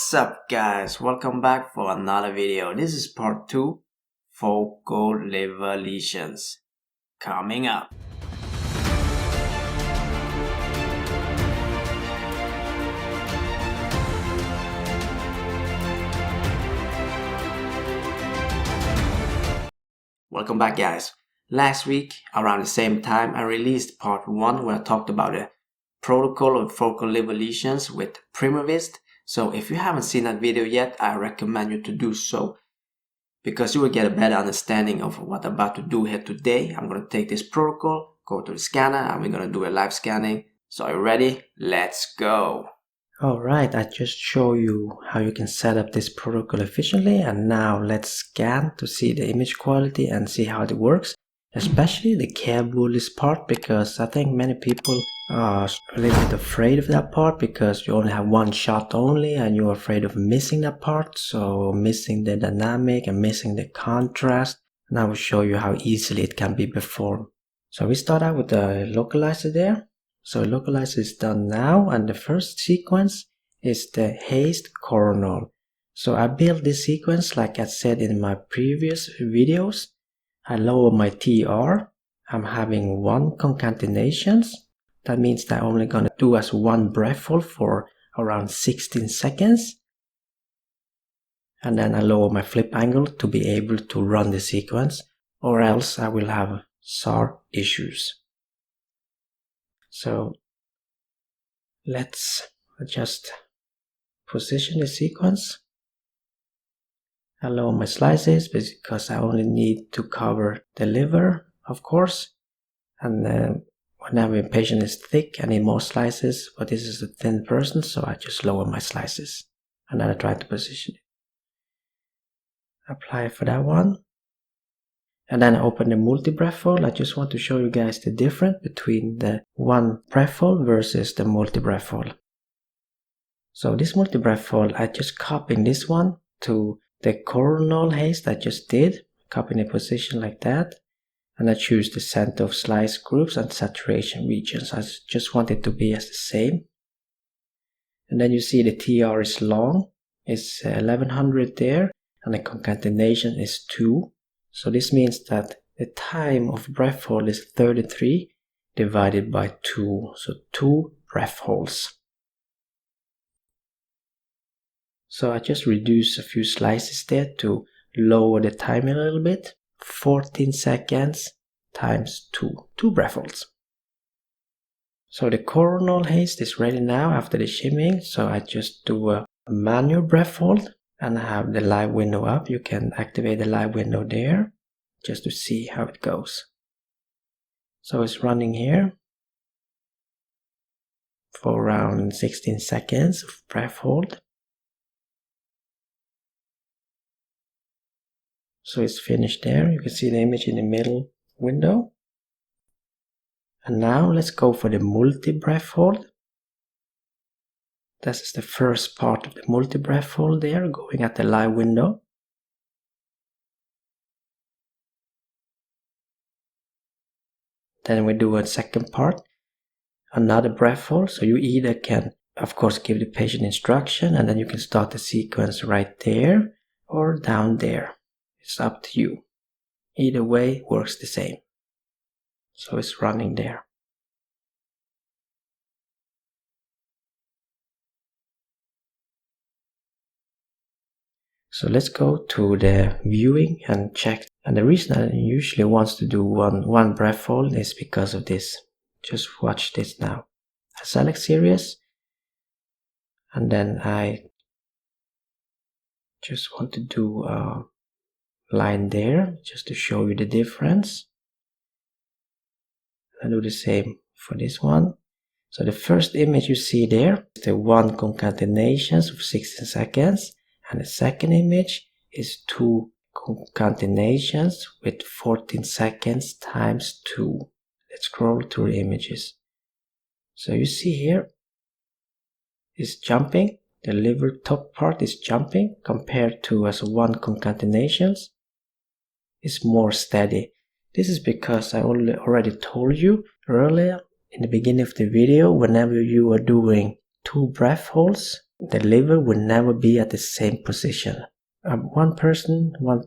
What's up guys, welcome back for another video. This is part 2, focal liver lesions. Coming up. Welcome back guys. Last week, around the same time, I released part 1 where I talked about the protocol of focal liver lesions with PRIMOVIST. So if you haven't seen that video yet, I recommend you to do so, because you will get a better understanding of what I'm about to do here today. I'm going to take this protocol, go to the scanner, and we're going to do a live scanning. So are you ready? Let's go! Alright, I just show you how you can set up this protocol efficiently, and now let's scan to see the image quality and see how it works. Especially the care bullies part, because I think many people are a little bit afraid of that part because you only have one shot only and you're afraid of missing that part, so missing the dynamic and missing the contrast. And I will show you how easily it can be performed. So we start out with the localizer there. So localizer is done now, and the first sequence is the haste coronal. So I built this sequence like I said in my previous videos. I lower my TR. I'm having 1 concatenations. That means that I'm only going to do as 1 breathhold for around 16 seconds. And then I lower my flip angle to be able to run the sequence, or else I will have SAR issues. So let's just position the sequence. I lower my slices because I only need to cover the liver, of course. And whenever a patient is thick, I need more slices, but this is a thin person, so I just lower my slices. And then I try to position it. Apply for that one. And then I open the multi-breathhold. I just want to show you guys the difference between the one breathhold versus the multi-breathhold. So this multi-breathhold, I just copied this one to the coronal haste I just did, copying the position like that, and I choose the center of slice groups and saturation regions. I just want it to be as the same. And then you see the TR is long, it's 1100 there, and the concatenation is 2. So this means that the time of breathhold is 33 divided by 2, so 2 breathholds. So I just reduce a few slices there to lower the time a little bit. 14 seconds times 2 breathholds. So the coronal haste is ready now after the shimming. So I just do a manual breathhold and I have the live window up. You can activate the live window there just to see how it goes. So it's running here for around 16 seconds of breathhold. So it's finished there. You can see the image in the middle window. And now let's go for the multi-breathhold. This is the first part of the multi-breathhold there, going at the live window. Then we do a second part, another breathhold. So you either can, of course, give the patient instruction and then you can start the sequence right there or down there. It's up to you. Either way works the same. So it's running there. So let's go to the viewing and check. And the reason I usually want to do one breathhold is because of this. Just watch this now. I select series. And then I just want to do a line there just to show you the difference. I do the same for this one. So the first image you see there is the 1 concatenations of 16 seconds, and the second image is 2 concatenations with 14 seconds times 2. Let's scroll through the images. So you see here it's jumping. The liver top part is jumping compared to as 1 concatenations. It's more steady. This is because I already told you earlier in the beginning of the video, whenever you are doing 2 breathholds, the liver will never be at the same position. One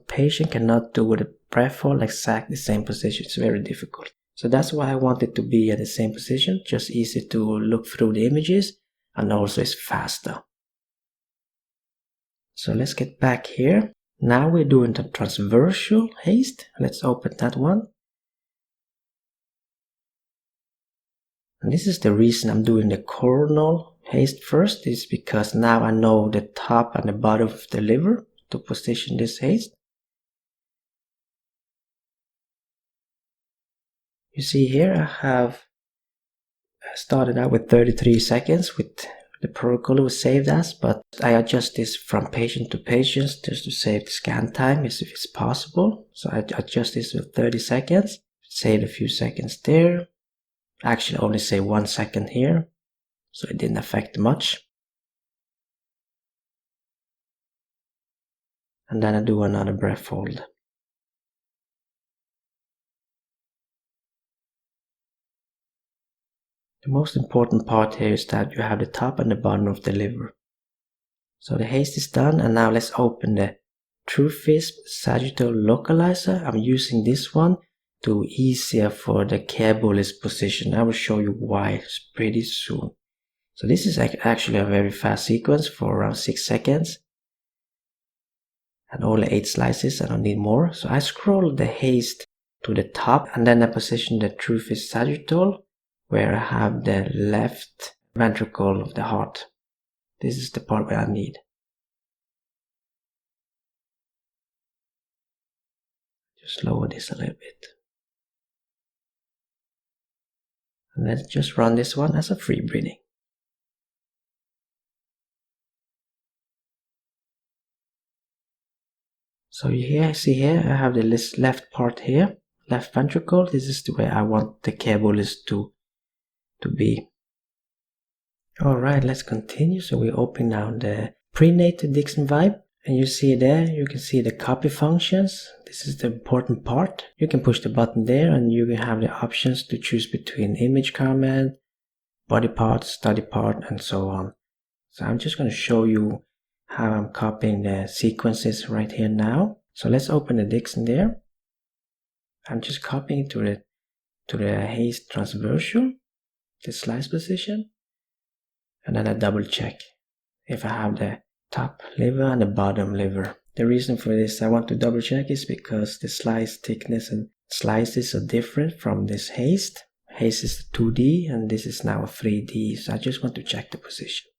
patient cannot do the breath hold exactly the same position. It's very difficult. So that's why I want it to be at the same position, just easy to look through the images, and also it's faster. So let's get back here. Now we're doing the transversal haste. Let's open that one. And this is the reason I'm doing the coronal haste first, is because now I know the top and the bottom of the liver to position this haste. You see here I started out with 33 seconds with the protocol it was saved as, but I adjust this from patient to patient just to save the scan time if it's possible. So I adjust this with 30 seconds, save a few seconds there. Actually only save 1 second here, so it didn't affect much. And then I do another breath hold. The most important part here is that you have the top and the bottom of the liver. So the haste is done, and now let's open the PRIMOVIST sagittal localizer. I'm using this one to easier for the care bolus position. I will show you why pretty soon. So this is actually a very fast sequence for around 6 seconds. And only 8 slices, I don't need more. So I scroll the haste to the top, and then I position the PRIMOVIST sagittal where I have the left ventricle of the heart. This is the part where I need. Just lower this a little bit. And let's just run this one as a free breathing. So you see here, I have the left part here, left ventricle. This is the way I want the care bolus to be. Alright, let's continue. So we open now the prenatal Dixon vibe, and you see there, you can see the copy functions. This is the important part. You can push the button there and you can have the options to choose between image comment, body part, study part, and so on. So I'm just going to show you how I'm copying the sequences right here now. So let's open the Dixon there. I'm just copying to the haste transversal, the slice position. And then I double check if I have the top liver and the bottom liver. The reason for this I want to double check is because the slice thickness and slices are different from this haste. Haste is 2D and this is now a 3D, so I just want to check the position.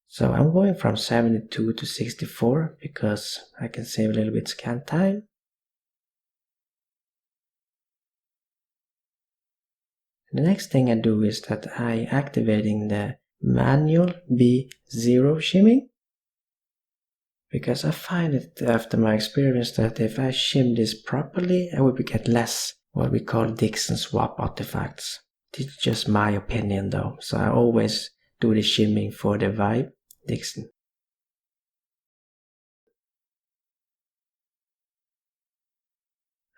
So I'm going from 72 to 64 because I can save a little bit scan time. The next thing I do is that I activating the manual B0 shimming, because I find it after my experience that if I shim this properly, I will get less what we call Dixon swap artifacts. This is just my opinion though, so I always do the shimming for the vibe Dixon.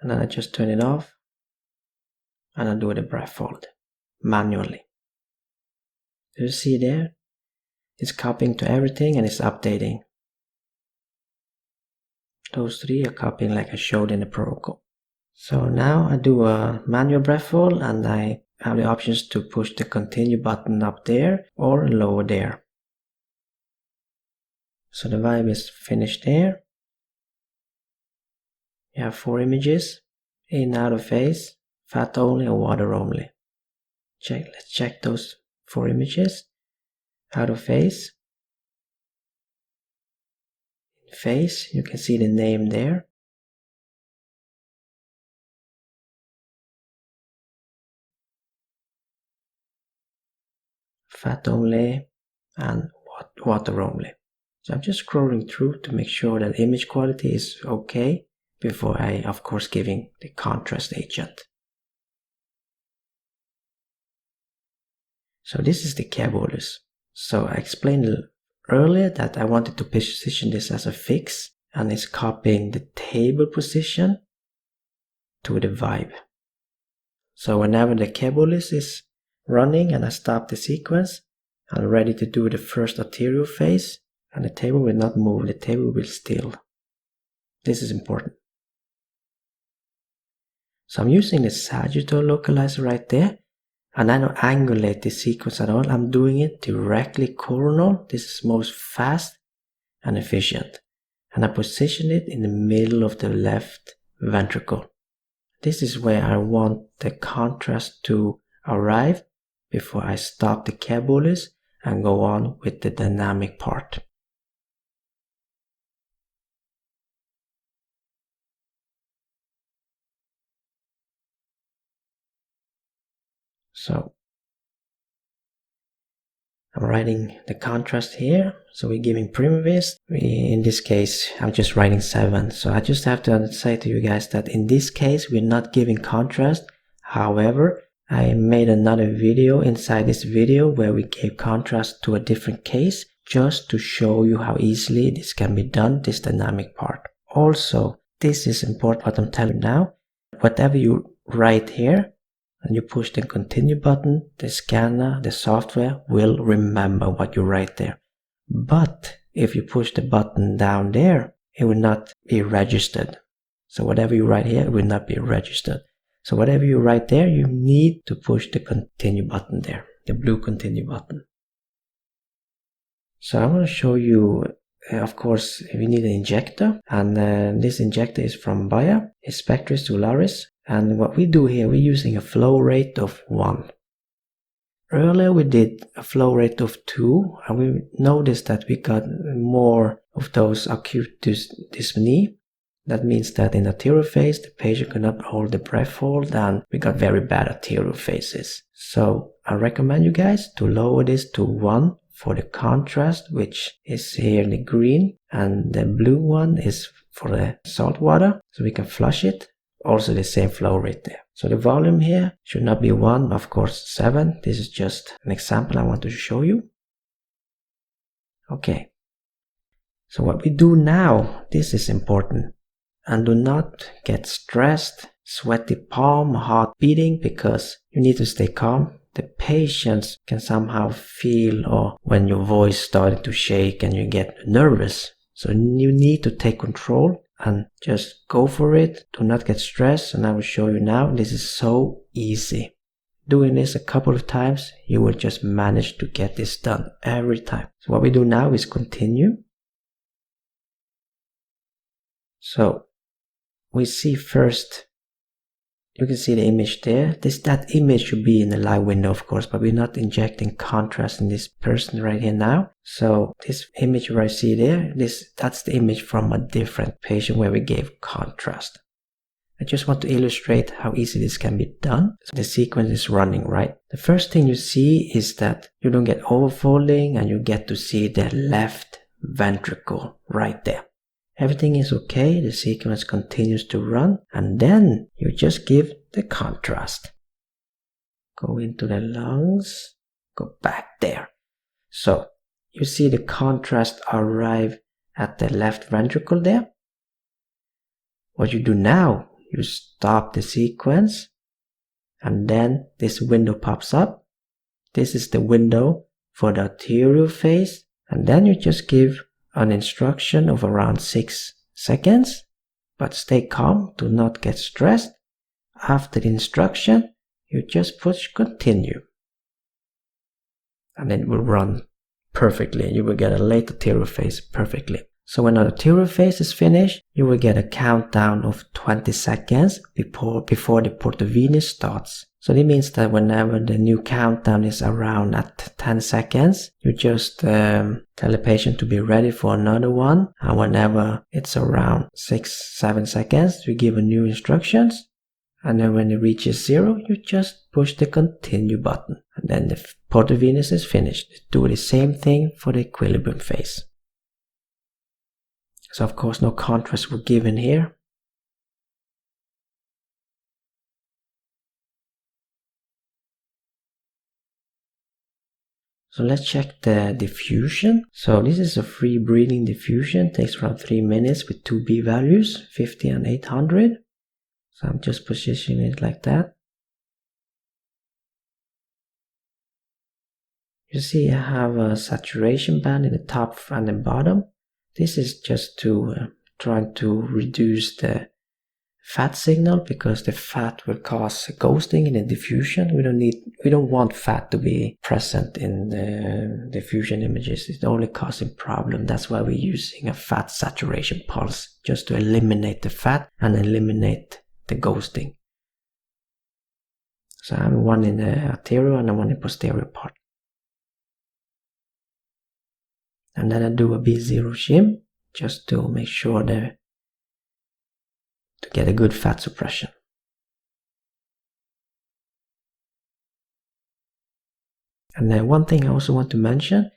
And then I just turn it off and I do the breath hold manually. You see there? It's copying to everything and it's updating. Those three are copying like I showed in the protocol. So now I do a manual breath hold and I have the options to push the continue button up there or lower there. So the vibe is finished there. You have 4 images, in, out of phase, fat only or water only. Let's check those 4 images. Out of phase. In phase, you can see the name there. Fat only and water only. So I'm just scrolling through to make sure that image quality is okay before I, of course, giving the contrast agent. So this is the care bolus. So I explained earlier that I wanted to position this as a fix, and it's copying the table position to the vibe. So whenever the care bolus is running and I stop the sequence, I'm ready to do the first arterial phase, and the table will not move, the table will still. This is important. So I'm using the sagittal localizer right there, and I don't angulate the sequence at all. I'm doing it directly coronal. This is most fast and efficient. And I position it in the middle of the left ventricle. This is where I want the contrast to arrive before I stop the care bolus and go on with the dynamic part. So I'm writing the contrast here. So we're giving PRIMOVIST. In this case, I'm just writing 7. So I just have to say to you guys that in this case, we're not giving contrast. However, I made another video inside this video where we gave contrast to a different case just to show you how easily this can be done, this dynamic part. Also, this is important what I'm telling you now. Whatever you write here, and you push the continue button, the scanner, the software will remember what you write there. But if you push the button down there, it will not be registered. So whatever you write here, it will not be registered. So whatever you write there, you need to push the continue button there, the blue continue button. So I'm going to show you, of course, we need an injector, and this injector is from Bayer, it's Spectris Solaris. And what we do here, we're using a flow rate of 1. Earlier we did a flow rate of 2, and we noticed that we got more of those acute dyspnea. That means that in arterial phase, the patient could not hold the breath hold, and we got very bad arterial phases. So I recommend you guys to lower this to 1 for the contrast, which is here in the green, and the blue one is for the salt water, so we can flush it. Also the same flow rate there. So the volume here should not be 1, of course 7. This is just an example I want to show you. Okay. So what we do now, this is important. And do not get stressed, sweaty palm, heart beating, because you need to stay calm. The patients can somehow feel, or when your voice started to shake and you get nervous. So you need to take control and just go for it. Do not get stressed, and I will show you now. This is so easy. Doing this a couple of times, you will just manage to get this done every time. So what we do now is continue. So we see first, you can see the image there. That image should be in the live window, of course, but we're not injecting contrast in this person right here now. So this image where I see there, that's the image from a different patient where we gave contrast. I just want to illustrate how easy this can be done. So the sequence is running, right? The first thing you see is that you don't get overfolding, and you get to see the left ventricle right there. Everything is okay, the sequence continues to run, and then you just give the contrast. Go into the lungs, go back there. So you see the contrast arrive at the left ventricle there. What you do now, you stop the sequence, and then this window pops up. This is the window for the arterial phase, and then you just give an instruction of around 6 seconds, but stay calm, do not get stressed. After the instruction, you just push continue, and it will run perfectly. You will get a late arterial phase perfectly. So when the arterial phase is finished, you will get a countdown of 20 seconds before the portovenous starts. So that means that whenever the new countdown is around at 10 seconds, you just tell the patient to be ready for another one. And whenever it's around 6-7 seconds, you give a new instructions. And then when it reaches 0, you just push the continue button. And then the portovenous is finished. Do the same thing for the equilibrium phase. So of course no contrast were given here. So let's check the diffusion. So this is a free breathing diffusion. Takes around 3 minutes with 2 B values, 50 and 800. So I'm just positioning it like that. You see I have a saturation band in the top and the bottom. This is just to try to reduce the fat signal, because the fat will cause ghosting in the diffusion. We don't want fat to be present in the diffusion images. It's only causing problem. That's why we're using a fat saturation pulse, just to eliminate the fat and eliminate the ghosting. So I have one in the arterial and one in the posterior part. And then I do a B0 shim just to make sure to get a good fat suppression. And then one thing I also want to mention,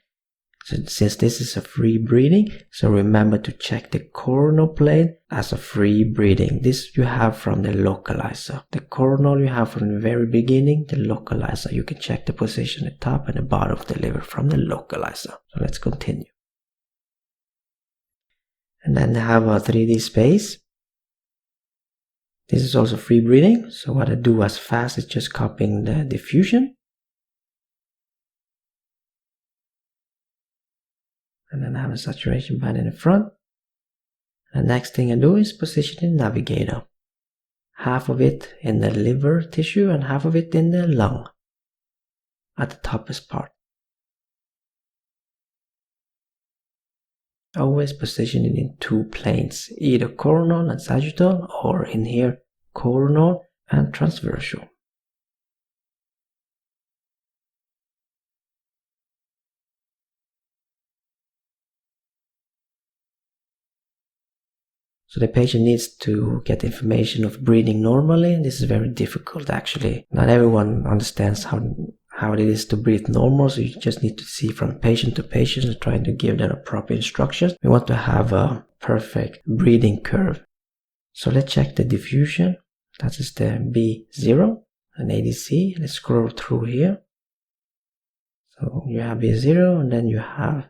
since this is a free breathing, so remember to check the coronal plane as a free breathing. This you have from the localizer. The coronal you have from the very beginning, the localizer. You can check the position at the top and the bottom of the liver from the localizer. So let's continue. And then I have a 3D space. This is also free breathing. So what I do as fast is just copying the diffusion. And then I have a saturation band in the front. The next thing I do is position the navigator. Half of it in the liver tissue and half of it in the lung at the topmost part. Always position it in two planes, either coronal and sagittal, or in here coronal and transversal. So the patient needs to get information of breathing normally, and this is very difficult actually. Not everyone understands how it is to breathe normal, so you just need to see from patient to patient and trying to give them a proper instructions. We want to have a perfect breathing curve. So let's check the diffusion. That is the B0 and ADC. Let's scroll through here. So you have B0 and then you have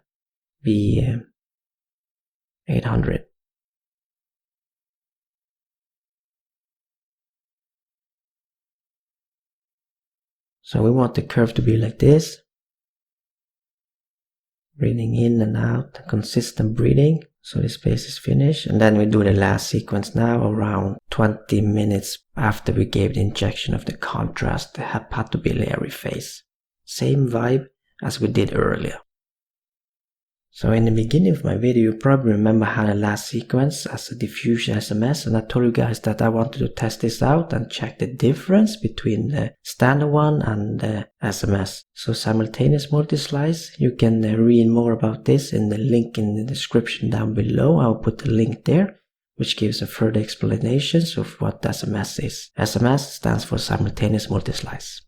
B800. So we want the curve to be like this. Breathing in and out, consistent breathing. So the space is finished. And then we do the last sequence now around 20 minutes after we gave the injection of the contrast, the hepatobiliary phase. Same vibe as we did earlier. So in the beginning of my video, you probably remember how the last sequence as a diffusion SMS, and I told you guys that I wanted to test this out and check the difference between the standard one and the SMS. So simultaneous multislice, you can read more about this in the link in the description down below. I'll put the link there, which gives a further explanations of what SMS is. SMS stands for simultaneous multislice.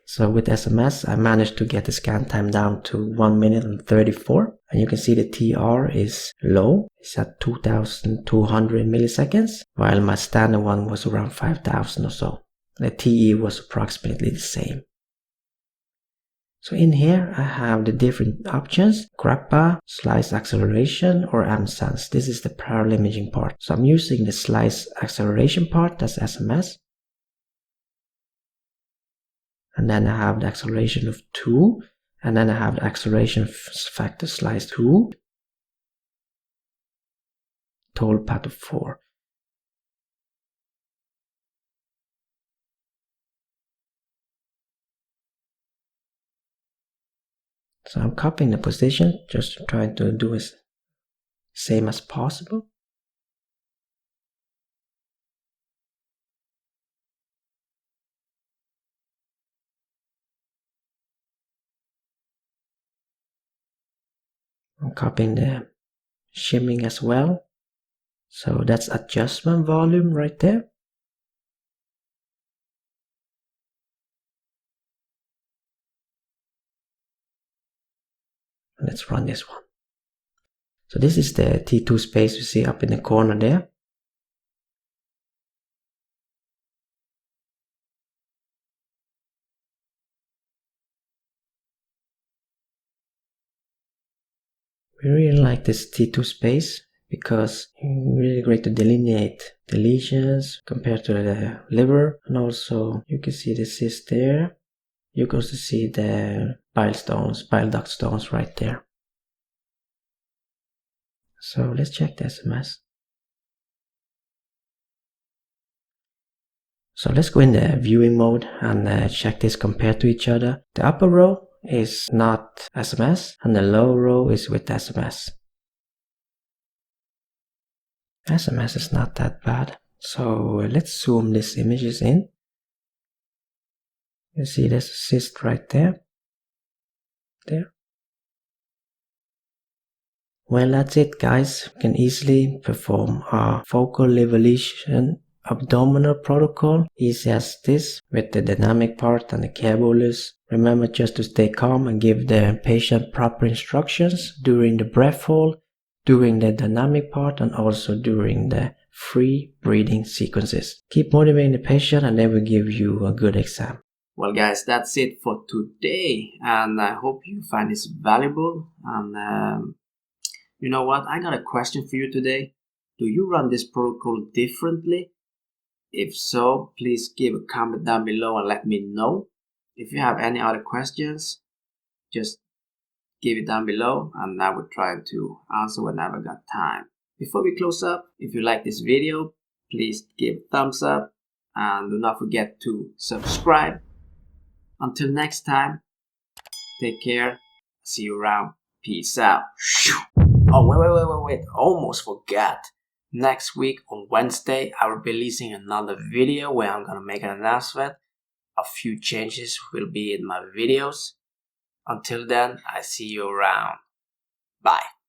So with SMS, I managed to get the scan time down to 1 minute and 34. And you can see the TR is low. It's at 2,200 milliseconds, while my standard one was around 5,000 or so. The TE was approximately the same. So in here, I have the different options: grappa, slice acceleration, or M-sense. This is the parallel imaging part. So I'm using the slice acceleration part, that's SMS. And then I have the acceleration of 2, and then I have the acceleration factor slice 2, total path of 4. So I'm copying the position, just trying to do as same as possible. I'm copying the shimming as well. So that's adjustment volume right there. Let's run this one. So this is the T2 space you see up in the corner there. We really like this T2 space because it's really great to delineate the lesions compared to the liver, and also you can see the cyst there. You can also see the bile duct stones right there. So let's check the SMS. So let's go in the viewing mode and check this compared to each other. The upper row is not SMS and the lower row is with SMS. SMS is not that bad. So let's zoom these images in. You see there's a cyst right there. There. Well, that's it guys. You can easily perform a focal liver lesion abdominal protocol, easy as this, with the dynamic part and the care bolus. Remember just to stay calm and give the patient proper instructions during the breath hold, during the dynamic part, and also during the free breathing sequences. Keep motivating the patient and they will give you a good exam. Well guys, that's it for today, and I hope you find this valuable. And you know what, I got a question for you today. Do you run this protocol differently? If so, please give a comment down below and let me know. If you have any other questions, just give it down below and I will try to answer whenever I got time. Before we close up, if you like this video, please give a thumbs up and do not forget to subscribe. Until next time, take care. See you around. Peace out. Oh, wait. Almost forgot. Next week on Wednesday, I will be releasing another video where I'm gonna make an announcement. A few changes will be in my videos. Until then, I see you around. Bye.